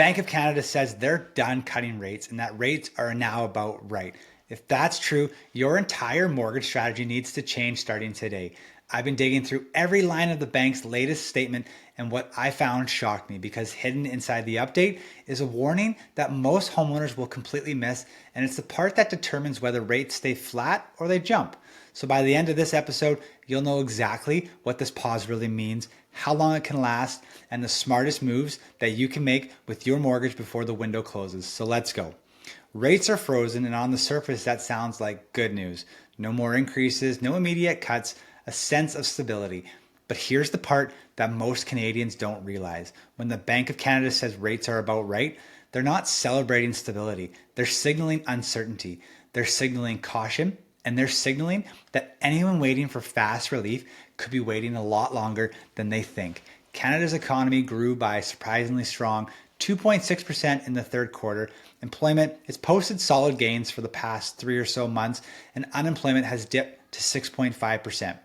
Bank of Canada says they're done cutting rates and that rates are now about right. If that's true, your entire mortgage strategy needs to change starting today. I've been digging through every line of the bank's latest statement, and what I found shocked me because hidden inside the update is a warning that most homeowners will completely miss, and it's the part that determines whether rates stay flat or they jump. So by the end of this episode, you'll know exactly what this pause really means, how long it can last, and the smartest moves that you can make with your mortgage before the window closes. So let's go. Rates are frozen, and on the surface, that sounds like good news. No more increases, no immediate cuts, a sense of stability. But here's the part that most Canadians don't realize. When the Bank of Canada says rates are about right, they're not celebrating stability. They're signaling uncertainty. They're signaling caution, and they're signaling that anyone waiting for fast relief could be waiting a lot longer than they think. Canada's economy grew by a surprisingly strong 2.6% in the third quarter. Employment has posted solid gains for the past 3 or so months, and unemployment has dipped to 6.5%.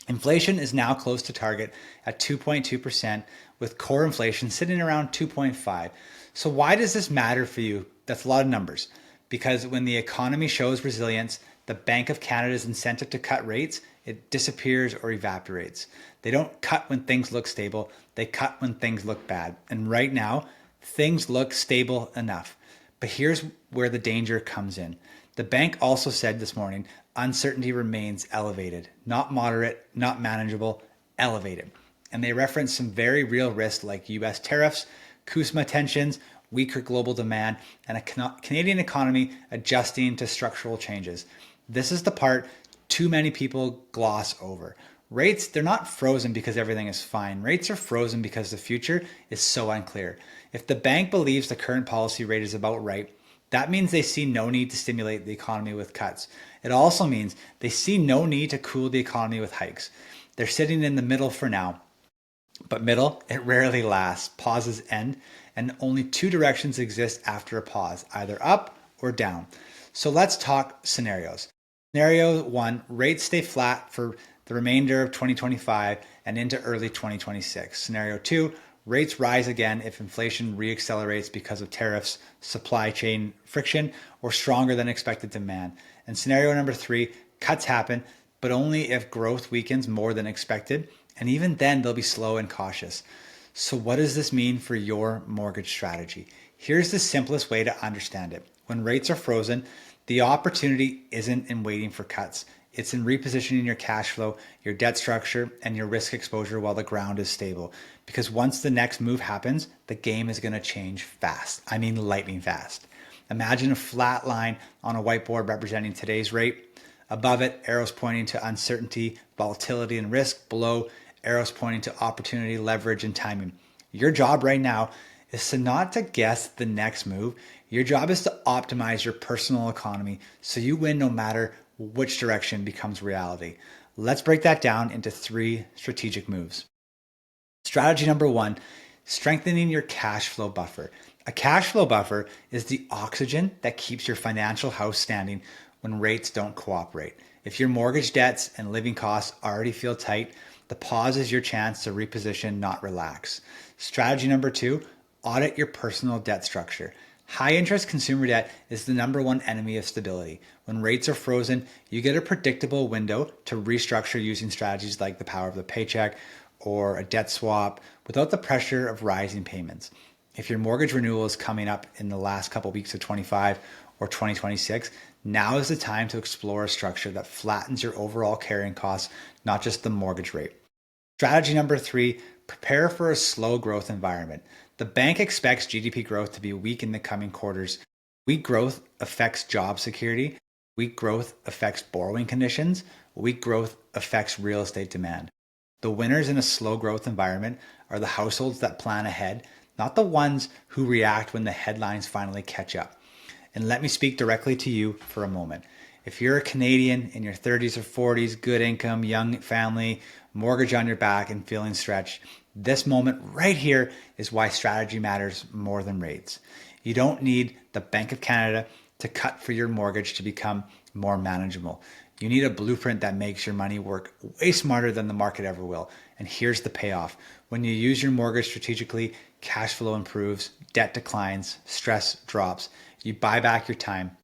Inflation is now close to target at 2.2%, with core inflation sitting around 2.5. So why does this matter for you? That's a lot of numbers. Because when the economy shows resilience, the Bank of Canada's incentive to cut rates, it disappears or evaporates. They don't cut when things look stable, they cut when things look bad. And right now, things look stable enough. But here's where the danger comes in. The bank also said this morning, uncertainty remains elevated, not moderate, not manageable, elevated. And they referenced some very real risks like US tariffs, CUSMA tensions, weaker global demand, and a Canadian economy adjusting to structural changes. This is the part too many people gloss over. Rates, they're not frozen because everything is fine. Rates are frozen because the future is so unclear. If the bank believes the current policy rate is about right, that means they see no need to stimulate the economy with cuts. It also means they see no need to cool the economy with hikes. They're sitting in the middle for now. But middle, it rarely lasts. Pauses end, and only two directions exist after a pause, either up or down. So let's talk scenarios. Scenario one, rates stay flat for the remainder of 2025 and into early 2026. Scenario two, rates rise again if inflation reaccelerates because of tariffs, supply chain friction, or stronger than expected demand. And scenario number three, cuts happen, but only if growth weakens more than expected. And even then, they'll be slow and cautious. So what does this mean for your mortgage strategy? Here's the simplest way to understand it. When rates are frozen, the opportunity isn't in waiting for cuts. It's in repositioning your cash flow, your debt structure, and your risk exposure while the ground is stable. Because once the next move happens, the game is going to change fast. I mean lightning fast. Imagine a flat line on a whiteboard representing today's rate. Above it, arrows pointing to uncertainty, volatility, and risk. Below, arrows pointing to opportunity, leverage, and timing. Your job right now is to not to guess the next move. Your job is to optimize your personal economy so you win no matter which direction becomes reality. Let's break that down into 3 strategic moves. Strategy number 1, strengthening your cash flow buffer. A cash flow buffer is the oxygen that keeps your financial house standing when rates don't cooperate. If your mortgage debts and living costs already feel tight, the pause is your chance to reposition, not relax. Strategy number 2, audit your personal debt structure. High interest consumer debt is the number one enemy of stability. When rates are frozen, you get a predictable window to restructure using strategies like the power of the paycheck or a debt swap without the pressure of rising payments. If your mortgage renewal is coming up in the last couple of weeks of 25 or 2026, now is the time to explore a structure that flattens your overall carrying costs, not just the mortgage rate. Strategy number 3, prepare for a slow growth environment. The bank expects GDP growth to be weak in the coming quarters. Weak growth affects job security. Weak growth affects borrowing conditions. Weak growth affects real estate demand. The winners in a slow growth environment are the households that plan ahead, not the ones who react when the headlines finally catch up. And let me speak directly to you for a moment. If you're a Canadian in your 30s or 40s, good income, young family, mortgage on your back, and feeling stretched, this moment right here is why strategy matters more than rates. You don't need the Bank of Canada to cut for your mortgage to become more manageable. You need a blueprint that makes your money work way smarter than the market ever will. And here's the payoff. When you use your mortgage strategically, cash flow improves, debt declines, stress drops. You buy back your time.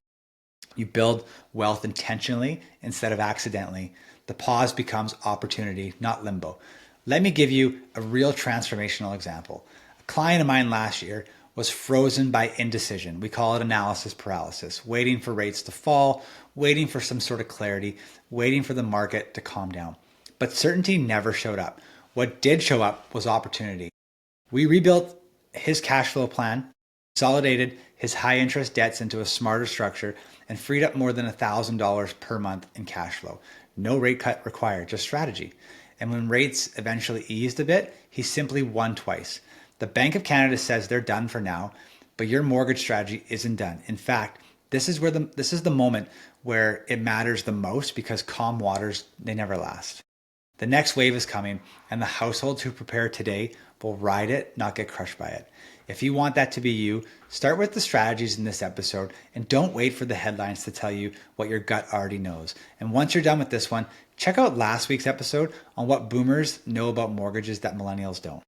You build wealth intentionally instead of accidentally. The pause becomes opportunity, not limbo. Let me give you a real transformational example. A client of mine last year was frozen by indecision. We call it analysis paralysis, waiting for rates to fall, waiting for some sort of clarity, waiting for the market to calm down. But certainty never showed up. What did show up was opportunity. We rebuilt his cash flow plan, consolidated his high interest debts into a smarter structure, and freed up more than $1,000 per month in cash flow. No rate cut required, just strategy. And when rates eventually eased a bit, he simply won twice. The Bank of Canada says they're done for now, but your mortgage strategy isn't done. In fact, this is the moment where it matters the most, because calm waters, they never last. The next wave is coming, and the households who prepare today will ride it, not get crushed by it. If you want that to be you, start with the strategies in this episode and don't wait for the headlines to tell you what your gut already knows. And once you're done with this one, check out last week's episode on what boomers know about mortgages that millennials don't.